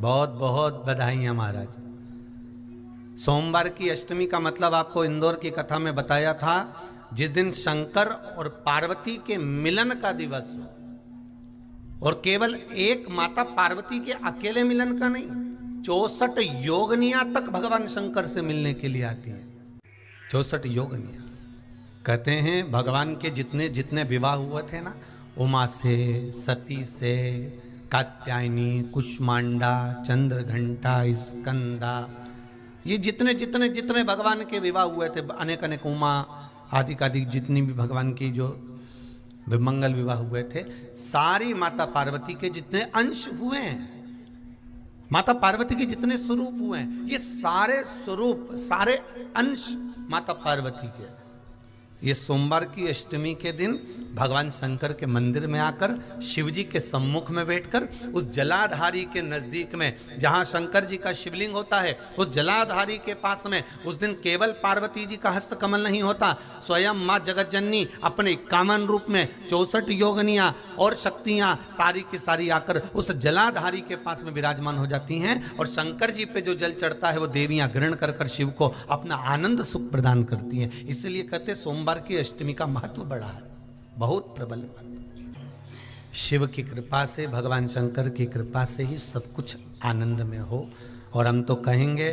बहुत बहुत बधाइयाँ महाराज। सोमवार की अष्टमी का मतलब आपको इंदौर की कथा में बताया था, जिस दिन शंकर और पार्वती के मिलन का दिवस हो, और केवल एक माता पार्वती के अकेले मिलन का नहीं, 64 योगनियां तक भगवान शंकर से मिलने के लिए आती हैं। 64 योगनियां। कहते हैं भगवान के जितने जितने विवाह हुए थे ना, उमा से, सती से, कात्यायनी, कुष्मांडा, चंद्रघंटा, स्कंदा, ये जितने जितने जितने भगवान के विवाह हुए थे, अनेक अनेक उमा आदि आदि जितनी भी भगवान की जो विमंगल विवाह हुए थे, सारी माता पार्वती के जितने अंश हुए हैं, माता पार्वती के जितने स्वरूप हुए हैं, ये सारे स्वरूप, सारे अंश माता पार्वती के। ये सोमवार की अष्टमी के दिन भगवान शंकर के मंदिर में आकर शिव जी के सम्मुख में बैठकर उस जलाधारी के नजदीक में, जहां शंकर जी का शिवलिंग होता है, उस जलाधारी के पास में उस दिन केवल पार्वती जी का हस्त कमल नहीं होता, स्वयं माँ जगतजननी अपने कामन रूप में 64 योगनियां और शक्तियां सारी की सारी आकर उस जलाधारी के पास में विराजमान हो जाती हैं, और शंकर जी पे जो जल चढ़ता है वो देवियां ग्रहण कर कर शिव को अपना आनंद सुख प्रदान करती हैं। इसलिए कहते सोमवार की अष्टमी का महत्व बड़ा है, बहुत प्रबल महत्व। शिव की कृपा से, भगवान शंकर की कृपा से ही सब कुछ आनंद में हो। और हम तो कहेंगे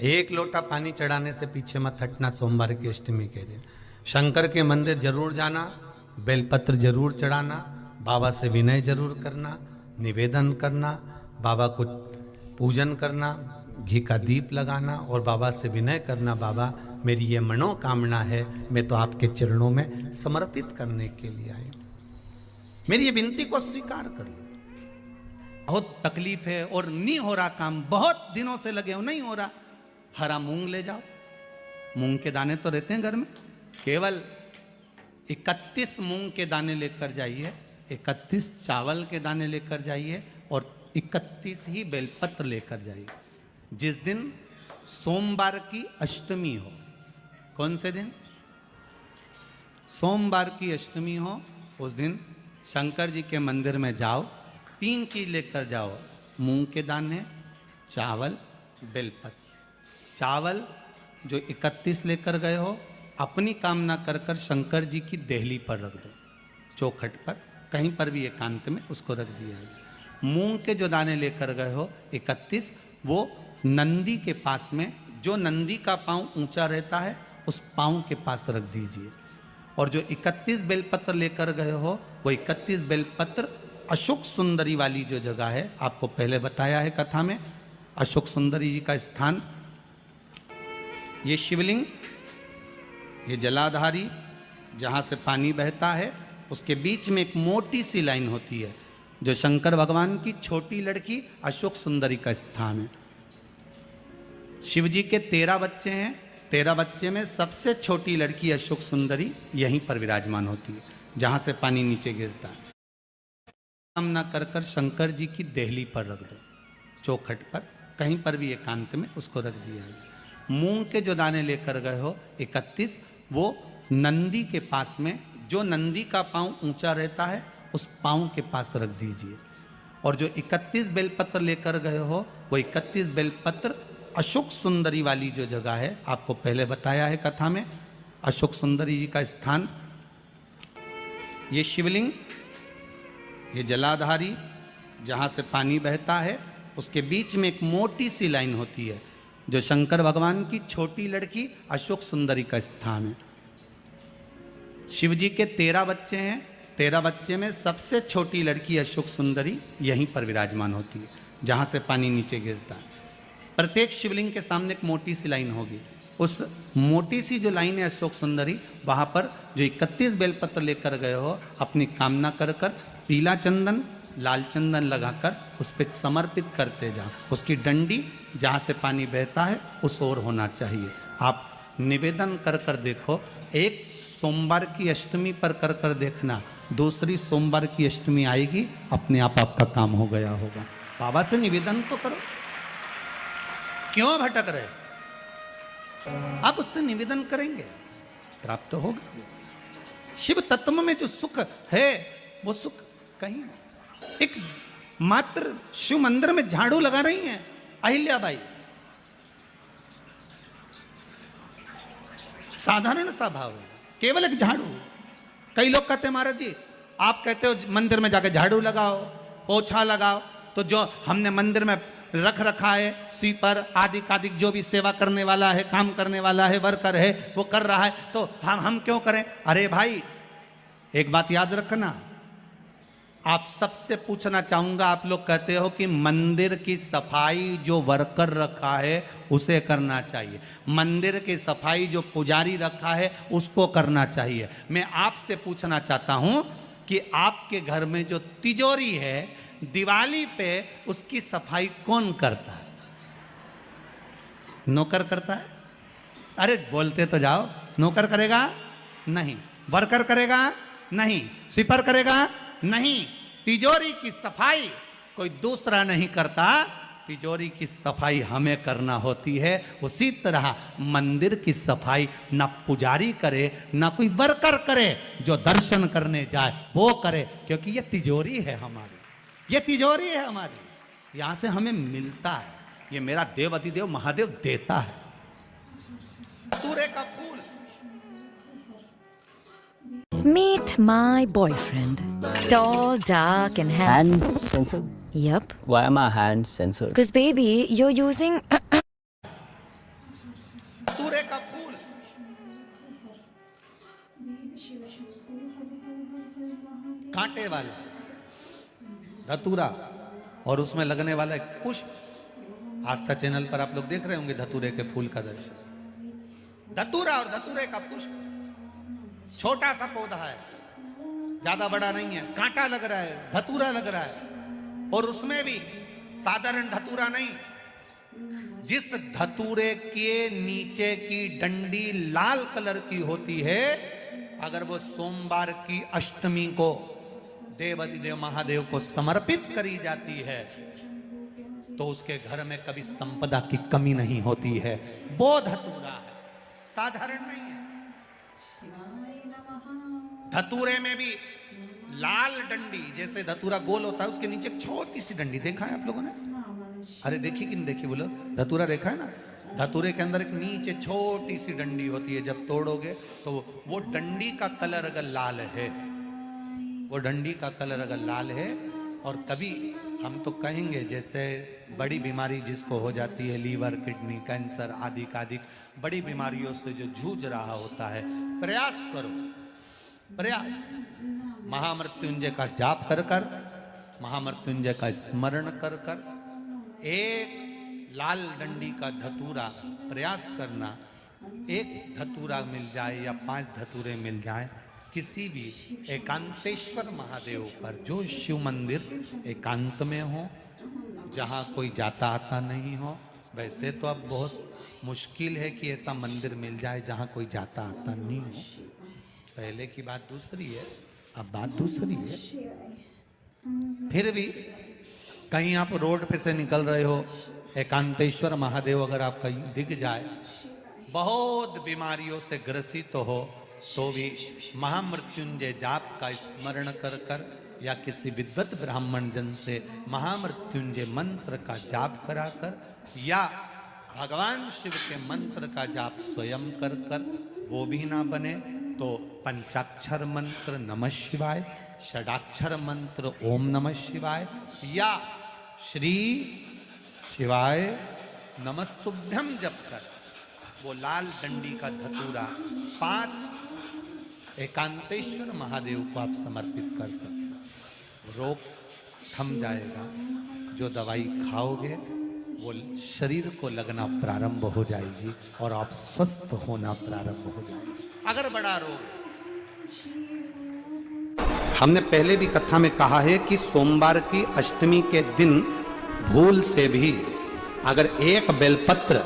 एक लोटा पानी चढ़ाने से पीछे मत हटना। सोमवार की अष्टमी के दिन शंकर के मंदिर जरूर जाना, बेलपत्र जरूर चढ़ाना, बाबा से विनय जरूर करना, निवेदन करना, बाबा को पूजन करना, घी का दीप लगाना और बाबा से विनय करना, बाबा मेरी ये मनोकामना है, मैं तो आपके चरणों में समर्पित करने के लिए आई, मेरी ये विनती को स्वीकार कर लो। बहुत तकलीफ है और नहीं हो रहा काम, बहुत दिनों से लगे हो, नहीं हो रहा, हरा मूंग ले जाओ। मूंग के दाने तो रहते हैं घर में, केवल 31 मूंग के दाने लेकर जाइए, 31 चावल के दाने लेकर जाइए और 31 ही बेलपत्र लेकर जाइए। जिस दिन सोमवार की अष्टमी हो, कौन से दिन? सोमवार की अष्टमी हो, उस दिन शंकर जी के मंदिर में जाओ, 3 चीज लेकर जाओ, मूंग के दाने, चावल, बेलपत्र। चावल जो 31 लेकर गए हो, अपनी कामना कर कर शंकर जी की देहली पर रख दो, चौखट पर, कहीं पर भी एकांत में उसको रख दिया। मूंग के जो दाने लेकर गए हो 31, वो नंदी के पास में, जो नंदी का पांव ऊंचा रहता है उस पांव के पास रख दीजिए। और जो 31 बेलपत्र लेकर गए हो, वो 31 बेलपत्र अशोक सुंदरी वाली जो जगह है, आपको पहले बताया है कथा में, अशोक सुंदरी जी का स्थान, ये शिवलिंग, ये जलाधारी जहाँ से पानी बहता है, उसके बीच में एक मोटी सी लाइन होती है, जो शंकर भगवान की छोटी लड़की अशोक सुंदरी का स्थान है। शिव जी के 13 बच्चे हैं, 13 बच्चे में सबसे छोटी लड़की अशोक सुंदरी यहीं पर विराजमान होती है, जहाँ से पानी नीचे गिरता है। कामना कर कर शंकर जी की देहली पर रख दो, चौखट पर, कहीं पर भी एकांत में उसको रख दिया है। मूंग के जो दाने लेकर गए हो 31, वो नंदी के पास में, जो नंदी का पांव ऊंचा रहता है उस पांव के पास रख दीजिए। और जो 31 बेलपत्र लेकर गए हो, वो 31 बेलपत्र अशोक सुंदरी वाली जो जगह है, आपको पहले बताया है कथा में, अशोक सुंदरी जी का स्थान, ये शिवलिंग, ये जलाधारी जहाँ से पानी बहता है, उसके बीच में एक मोटी सी लाइन होती है, जो शंकर भगवान की छोटी लड़की अशोक सुंदरी का स्थान है। शिव जी के 13 बच्चे हैं, 13 बच्चे में सबसे छोटी लड़की अशोक सुंदरी यहीं पर विराजमान होती है, जहाँ से पानी नीचे गिरता है। प्रत्येक शिवलिंग के सामने एक मोटी सी लाइन होगी, उस मोटी सी जो लाइन है अशोक सुंदरी, वहाँ पर जो 31 बेलपत्र लेकर गए हो, अपनी कामना कर कर पीला चंदन, लाल चंदन लगाकर उस पर समर्पित करते जाओ। उसकी डंडी जहाँ से पानी बहता है उस ओर होना चाहिए। आप निवेदन कर कर देखो, एक सोमवार की अष्टमी पर कर कर देखना, दूसरी सोमवार की अष्टमी आएगी, अपने आप आपका काम हो गया होगा। बाबा से निवेदन तो करो, क्यों भटक रहे? आप उससे निवेदन करेंगे, प्राप्त होगा। शिव तत्व में जो सुख है, वो सुख कहीं एक मात्र शिव मंदिर में झाड़ू लगा रही हैं अहिल्याबाई। साधारण सा भाव है, केवल एक झाड़ू। कई लोग कहते हैं महाराज जी आप कहते हो मंदिर में जाकर झाड़ू लगाओ, पोछा लगाओ, तो जो हमने मंदिर में रख रखा है स्वीपर आदि आदि जो भी सेवा करने वाला है, काम करने वाला है, वर्कर है, वो कर रहा है, तो हम क्यों करें? अरे भाई एक बात याद रखना, आप सबसे पूछना चाहूंगा, आप लोग कहते हो कि मंदिर की सफाई जो वर्कर रखा है उसे करना चाहिए, मंदिर की सफाई जो पुजारी रखा है उसको करना चाहिए। मैं आपसे पूछना चाहता हूं कि आपके घर में जो तिजोरी है दिवाली पे उसकी सफाई कौन करता है? नौकर करता है? अरे बोलते तो जाओ। नौकर करेगा? नहीं। वर्कर करेगा? नहीं। स्वीपर करेगा? नहीं। तिजोरी की सफाई कोई दूसरा नहीं करता, तिजोरी की सफाई हमें करना होती है। उसी तरह मंदिर की सफाई ना पुजारी करे ना कोई वर्कर करे, जो दर्शन करने जाए वो करे, क्योंकि ये तिजोरी है हमारी, ये तिजोरी है हमारी, यहां से हमें मिलता है, ये मेरा देव अतिदेव महादेव देता है। धतूरे का फूल। Meet my boyfriend. Tall, dark and handsome. Hands censored? Yep. Why are my hands censored? Because baby, you're using धतूरे का फूल। कांटे वाला धतूरा और उसमें लगने वाला एक पुष्प। आस्था चैनल पर आप लोग देख रहे होंगे धतूरे के फूल का दर्शन। धतूरा और धतूरे का पुष्प छोटा सा पौधा है, ज्यादा बड़ा नहीं है, कांटा लग रहा है, धतूरा लग रहा है, और उसमें भी साधारण धतूरा नहीं, जिस धतूरे के नीचे की डंडी लाल कलर की होती है, अगर वो सोमवार की अष्टमी को देवाधिदेव महादेव को समर्पित करी जाती है तो उसके घर में कभी संपदा की कमी नहीं होती है। वो धतूरा है, साधारण नहीं है। धतूरे में भी लाल डंडी, जैसे धतूरा गोल होता है उसके नीचे छोटी सी डंडी, देखा है आप लोगों ने? अरे देखी कि नहीं देखी बोलो? धतूरा देखा है ना? धतूरे के अंदर एक नीचे छोटी सी डंडी होती है, जब तोड़ोगे तो वो डंडी का कलर अगर लाल है, वो डंडी का कलर अगर लाल है, और कभी हम तो कहेंगे जैसे बड़ी बीमारी जिसको हो जाती है, लीवर, किडनी, कैंसर आदि आदि बड़ी बीमारियों से जो जूझ रहा होता है, प्रयास करो, प्रयास महामृत्युंजय का जाप कर कर, महामृत्युंजय का स्मरण कर कर, एक लाल डंडी का धतूरा प्रयास करना, एक धतूरा मिल जाए या 5 धतूरे मिल जाए किसी भी एकांतेश्वर महादेव पर, जो शिव मंदिर एकांत में हो, जहाँ कोई जाता आता नहीं हो। वैसे तो अब बहुत मुश्किल है कि ऐसा मंदिर मिल जाए जहाँ कोई जाता आता नहीं हो, पहले की बात दूसरी है, अब बात दूसरी है। फिर भी कहीं आप रोड पे से निकल रहे हो, एकांतेश्वर महादेव अगर आपका दिख जाए, बहुत बीमारियों से ग्रसित हो, तो भी महामृत्युंजय जाप का स्मरण कर कर या किसी विद्वत ब्राह्मण जन से महामृत्युंजय मंत्र का जाप करा कर, या भगवान शिव के मंत्र का जाप स्वयं कर कर, वो भी ना बने तो पंचाक्षर मंत्र नमः शिवाय, षडाक्षर मंत्र ओम नमः शिवाय, या श्री शिवाय नमस्तुभ्यम जप कर वो लाल डंडी का धतूरा 5 एकांतेश्वर महादेव को आप समर्पित कर सकते। रोग थम जाएगा, जो दवाई खाओगे वो शरीर को लगना प्रारंभ हो जाएगी और आप स्वस्थ होना प्रारंभ हो जाएगी। अगर बड़ा रोग, हमने पहले भी कथा में कहा है कि सोमवार की अष्टमी के दिन भूल से भी अगर एक बेलपत्र,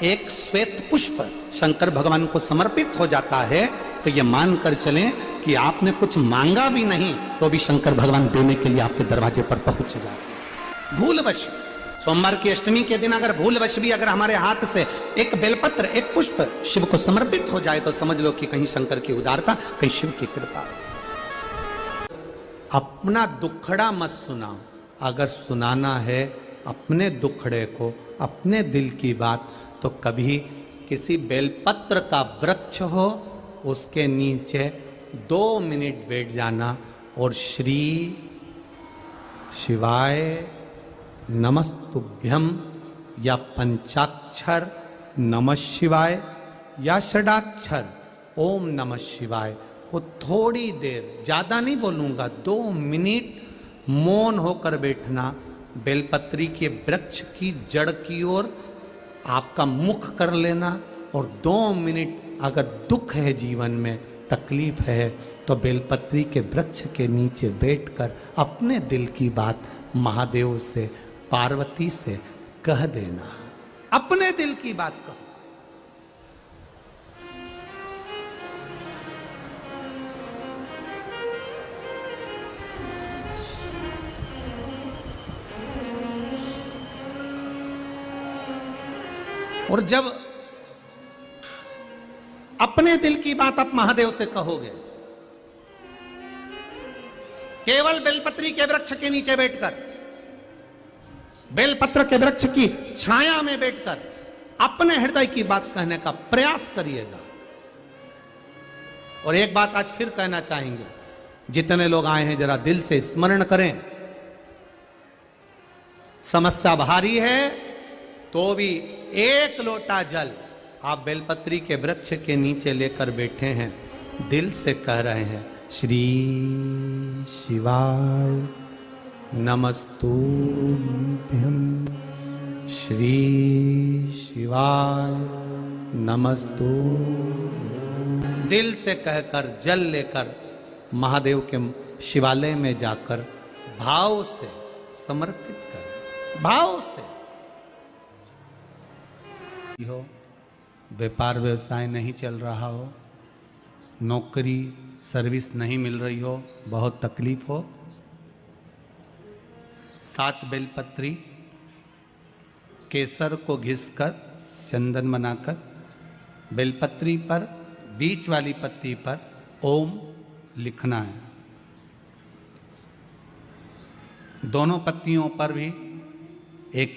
एक श्वेत पुष्प शंकर भगवान को समर्पित हो जाता है, तो ये मानकर चलें कि आपने कुछ मांगा भी नहीं तो भी शंकर भगवान देने के लिए आपके दरवाजे पर पहुंच जाए। भूलवश सोमवार की अष्टमी के दिन अगर भूलवश भी अगर हमारे हाथ से एक बेलपत्र, एक पुष्प शिव को समर्पित हो जाए, तो समझ लो कि कहीं शंकर की उदारता, कहीं शिव की कृपा। अपना दुखड़ा मत सुनाओ, अगर सुनाना है अपने दुखड़े को, अपने दिल की बात, तो कभी किसी बेलपत्र का वृक्ष हो उसके नीचे 2 मिनट बैठ जाना और श्री शिवाय नमस्तुभ्यम या पंचाक्षर नमः शिवाय या षडाक्षर ओम नमः शिवाय को थोड़ी देर, ज्यादा नहीं बोलूंगा, 2 मिनट मौन होकर बैठना। बेलपत्री के वृक्ष की जड़ की ओर आपका मुख कर लेना और 2 मिनट अगर दुख है जीवन में, तकलीफ है, तो बेलपत्री के वृक्ष के नीचे बैठकर अपने दिल की बात महादेव से, पार्वती से कह देना। अपने दिल की बात कहो। और जब अपने दिल की बात आप महादेव से कहोगे, केवल बेलपत्री के वृक्ष के नीचे बैठकर, बेलपत्र के वृक्ष की छाया में बैठकर अपने हृदय की बात कहने का प्रयास करिएगा। और एक बात आज फिर कहना चाहेंगे, जितने लोग आए हैं जरा दिल से स्मरण करें। समस्या भारी है तो भी 1 लोटा जल आप बेलपत्री के वृक्ष के नीचे लेकर बैठे हैं, दिल से कह रहे हैं श्री शिवाय नमस्तुभ्यम, श्री शिवाय नमस्तुभ्यम। दिल से कहकर जल लेकर महादेव के शिवालय में जाकर भाव से समर्पित कर, भाव से हो, व्यापार व्यवसाय नहीं चल रहा हो, नौकरी सर्विस नहीं मिल रही हो, बहुत तकलीफ हो, 7 बेलपत्री केसर को घिसकर चंदन बनाकर बेलपत्री पर बीच वाली पत्ती पर ओम लिखना है। दोनों पत्तियों पर भी एक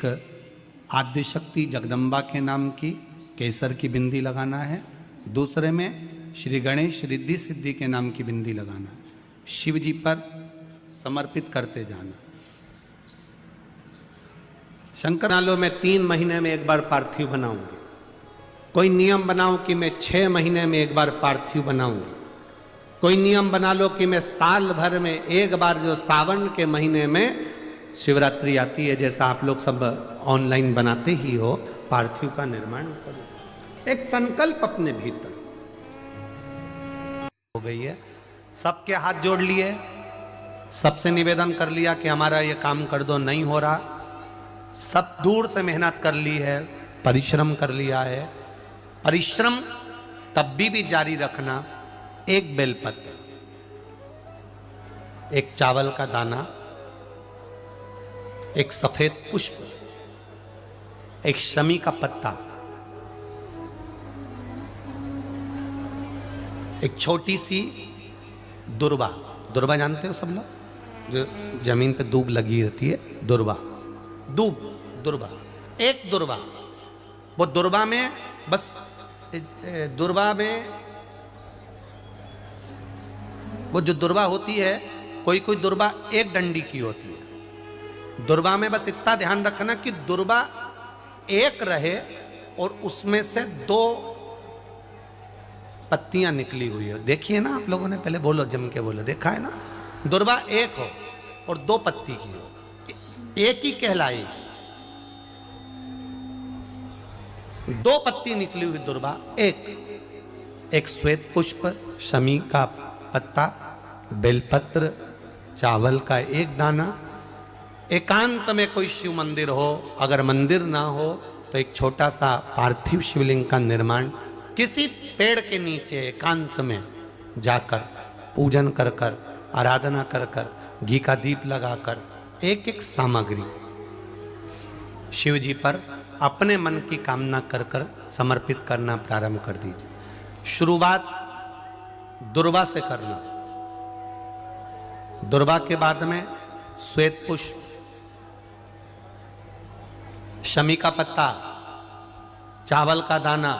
आद्यशक्ति जगदम्बा के नाम की केसर की बिंदी लगाना है, दूसरे में श्री गणेश रिद्धि सिद्धि के नाम की बिंदी लगाना है। शिव जी पर समर्पित करते जाना। शंकर नालो में 3 महीने में एक बार पार्थिव बनाऊंगी। कोई नियम बनाओ कि मैं 6 महीने में एक बार पार्थिव बनाऊंगी। कोई नियम बना लो कि मैं साल भर में एक बार, जो सावन के महीने में शिवरात्रि आती है, जैसा आप लोग सब ऑनलाइन बनाते ही हो, पार्थिव का निर्माण करो। एक संकल्प अपने भीतर हो गई है। सबके हाथ जोड़ लिए, सबसे निवेदन कर लिया कि हमारा ये काम कर दो, नहीं हो रहा। सब दूर से मेहनत कर ली है, परिश्रम कर लिया है। परिश्रम तब भी जारी रखना। एक बेलपत्र, एक चावल का दाना, एक सफेद पुष्प, एक शमी का पत्ता, एक छोटी सी दुर्वा। दुर्वा जानते हो सब लोग, जो जमीन पे दूब लगी रहती है, दुर्वा, दूब, दुर्वा, एक दुर्वा। वो दुर्वा में बस, दुर्वा में वो जो दुर्वा होती है, कोई कोई दुर्वा एक डंडी की होती है। दुर्वा में बस इतना ध्यान रखना कि दुर्वा एक रहे और उसमें से 2 पत्तियां निकली हुई हो। देखिए ना आप लोगों ने, पहले बोलो, जम के बोलो, देखा है ना? दुर्वा एक हो और 2 पत्ती की हो, एक ही कहलाएगी। 2 पत्ती निकली हुई दुर्वा, एक श्वेत पुष्प, शमी का पत्ता, बेलपत्र, चावल का एक दाना। एकांत में कोई शिव मंदिर हो, अगर मंदिर ना हो तो एक छोटा सा पार्थिव शिवलिंग का निर्माण किसी पेड़ के नीचे एकांत में जाकर पूजन कर कर, आराधना कर कर, घी का दीप लगाकर एक एक सामग्री शिव जी पर अपने मन की कामना कर कर समर्पित करना प्रारंभ कर दीजिए। शुरुआत दुर्वा से करना। दुर्वा के बाद में श्वेत पुष्प, शमी का पत्ता, चावल का दाना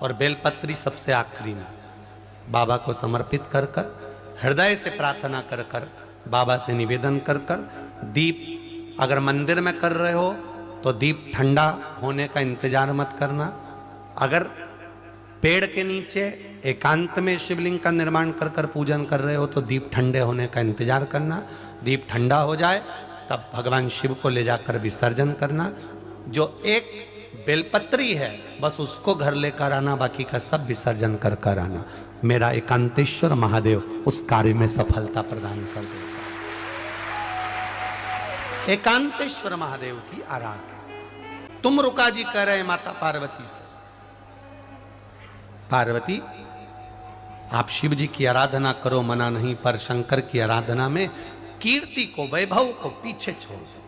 और बेलपत्री सबसे आखिरी में बाबा को समर्पित कर कर, हृदय से प्रार्थना कर कर, बाबा से निवेदन कर कर, दीप अगर मंदिर में कर रहे हो तो दीप ठंडा होने का इंतजार मत करना। अगर पेड़ के नीचे एकांत में शिवलिंग का निर्माण कर कर पूजन कर रहे हो तो दीप ठंडे होने का इंतजार करना। दीप ठंडा हो जाए तब भगवान शिव को ले जाकर विसर्जन करना। जो एक बेलपत्री है बस उसको घर लेकर आना, बाकी का सब विसर्जन कर कर आना। मेरा एकांतेश्वर महादेव उस कार्य में सफलता प्रदान कर देता है। एकांतेश्वर महादेव की आराधना। तुम रुका जी कह रहे हैं माता पार्वती से, पार्वती आप शिव जी की आराधना करो, मना नहीं, पर शंकर की आराधना में कीर्ति को, वैभव को पीछे छोड़ दो।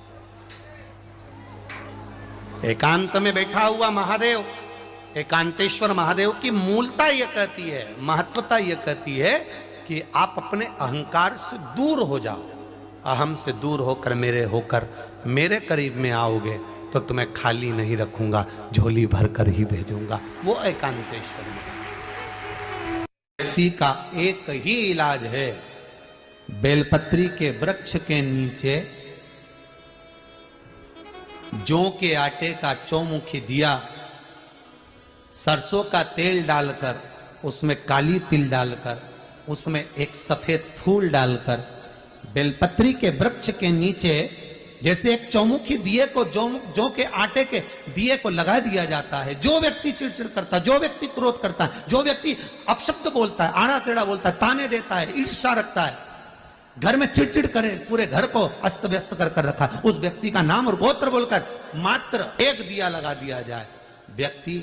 एकांत में बैठा हुआ महादेव, एकांतेश्वर महादेव की मूलता यह कहती है, महत्वता यह कहती है कि आप अपने अहंकार से दूर हो जाओ। अहम से दूर होकर मेरे करीब में आओगे तो तुम्हें खाली नहीं रखूंगा, झोली भर कर ही भेजूंगा। वो एकांतेश्वर व्यक्ति का एक ही इलाज है, बेलपत्री के वृक्ष के नीचे जौ के आटे का चौमुखी दिया, सरसों का तेल डालकर, उसमें काली तिल डालकर, उसमें एक सफेद फूल डालकर, बेलपत्री के वृक्ष के नीचे जैसे एक चौमुखी दिए को जौ के आटे के दिए को लगा दिया जाता है। जो व्यक्ति चिड़चिड़ करता है, जो व्यक्ति क्रोध करता है, जो व्यक्ति अपशब्द बोलता है, आड़ा टेढ़ा बोलता है, ताने देता है, ईर्ष्या रखता है, घर में चिड़चिड़ करे, पूरे घर को अस्त व्यस्त कर कर रखा, उस व्यक्ति का नाम और गोत्र बोलकर मात्र एक दिया लगा दिया जाए, व्यक्ति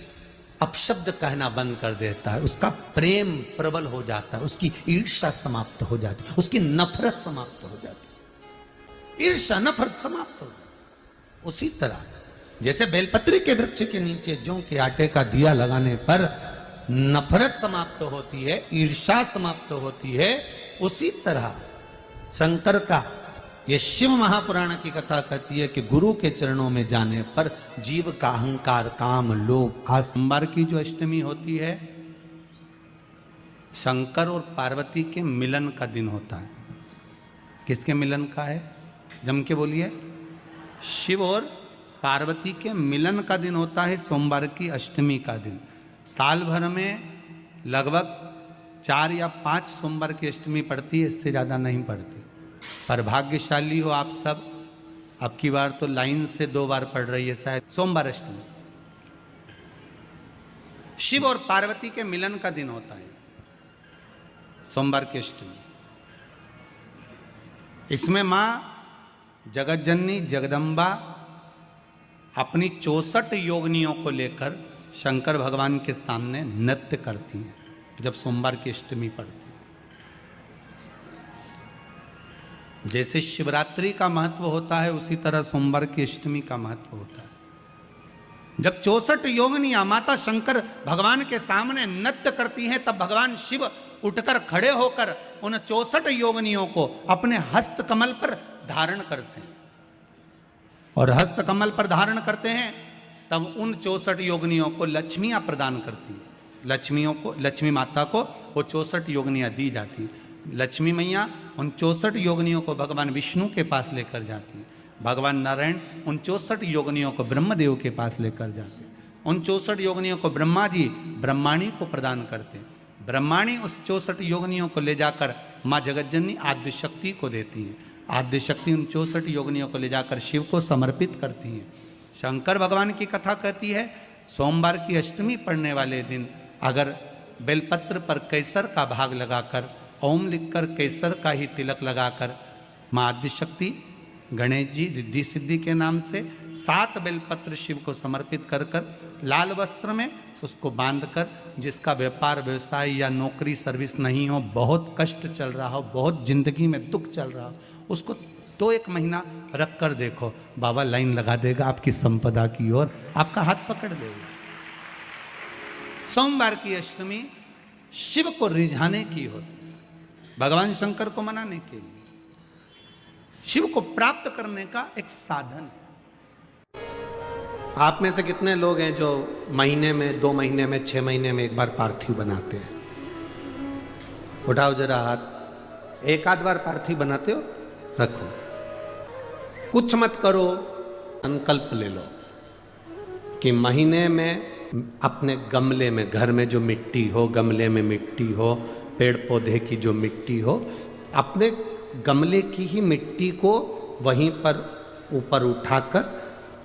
अपशब्द कहना बंद कर देता है, उसका प्रेम प्रबल हो जाता है, उसकी ईर्ष्या समाप्त हो जाती है, उसकी नफरत समाप्त हो जाती है, ईर्ष्या नफरत समाप्त हो जाती। उसी तरह जैसे बेलपत्री के वृक्ष के नीचे जौ के आटे का दिया लगाने पर नफरत समाप्त होती है, ईर्ष्या समाप्त होती है, उसी तरह शंकर का ये शिव महापुराण की कथा कहती है कि गुरु के चरणों में जाने पर जीव का अहंकार, काम, लोभ, सोमवार की जो अष्टमी होती है शंकर और पार्वती के मिलन का दिन होता है। किसके मिलन का है? जम के बोलिए। शिव और पार्वती के मिलन का दिन होता है सोमवार की अष्टमी का दिन। साल भर में लगभग 4 या 5 सोमवार की अष्टमी पड़ती है, इससे ज़्यादा नहीं पड़ती। पर भाग्यशाली हो आप सब, अब की बार तो लाइन से 2 बार पड़ रही है शायद सोमवार अष्टमी। शिव और पार्वती के मिलन का दिन होता है सोमवार की अष्टमी। इसमें मां जगत जननी जगदम्बा अपनी 64 योगिनियों को लेकर शंकर भगवान के सामने नृत्य करती हैं जब सोमवार की अष्टमी पड़ती है। जैसे शिवरात्रि का महत्व होता है उसी तरह सोमवार की अष्टमी का महत्व होता है। जब 64 योगिनियां माता शंकर भगवान के सामने नृत्य करती हैं तब भगवान शिव उठकर खड़े होकर उन 64 योगिनियों को अपने हस्त कमल पर धारण करते हैं, और हस्त कमल पर धारण करते हैं तब उन 64 योगिनियों को लक्ष्मियां प्रदान करती हैं। लक्ष्मी माता को वो 64 योगिनियां दी जाती हैं। लक्ष्मी मैया उन 64 योगिनियों को भगवान विष्णु के पास लेकर जाती हैं। भगवान नारायण उन 64 योगिनियों को ब्रह्मदेव के पास लेकर जाते हैं। उन 64 योगिनियों को ब्रह्मा जी ब्रह्माणी को प्रदान करते हैं। ब्रह्माणी उस 64 योगिनियों को ले जाकर माँ जगतजननी आद्य शक्ति को देती हैं। आद्य शक्ति उन 64 योगिनियों को ले जाकर शिव को समर्पित करती हैं। शंकर भगवान की कथा कहती है सोमवार की अष्टमी पड़ने वाले दिन अगर बेलपत्र पर केसर का भाग लगाकर, ओम लिखकर केसर का ही तिलक लगाकर माँ आद्य शक्ति गणेश जी रिद्धि सिद्धि के नाम से 7 बेलपत्र शिव को समर्पित कर कर लाल वस्त्र में उसको बांधकर, जिसका व्यापार व्यवसाय या नौकरी सर्विस नहीं हो, बहुत कष्ट चल रहा हो, बहुत जिंदगी में दुख चल रहा हो, उसको 2-1 महीना रख कर देखो, बाबा लाइन लगा देगा आपकी संपदा की ओर, आपका हाथ पकड़ देगा। सोमवार की अष्टमी शिव को रिझाने की होती है, भगवान शंकर को मनाने के लिए, शिव को प्राप्त करने का एक साधन है। आप में से कितने लोग हैं जो महीने में, 2 महीने में, 6 महीने में एक बार पार्थिव बनाते हैं? उठाओ जरा हाथ। एक आध बार पार्थिव बनाते हो? रखो। कुछ मत करो, संकल्प ले लो कि महीने में अपने गमले में, घर में जो मिट्टी हो, गमले में मिट्टी हो, पेड़ पौधे की जो मिट्टी हो, अपने गमले की ही मिट्टी को वहीं पर ऊपर उठाकर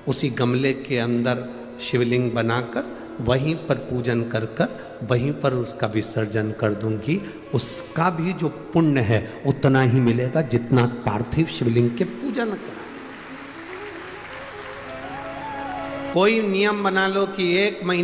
उसी गमले के अंदर शिवलिंग बनाकर वहीं पर पूजन कर कर वहीं पर उसका विसर्जन कर दूंगी। उसका भी जो पुण्य है उतना ही मिलेगा जितना पार्थिव शिवलिंग के पूजन का। कोई नियम बना लो कि 1 महीने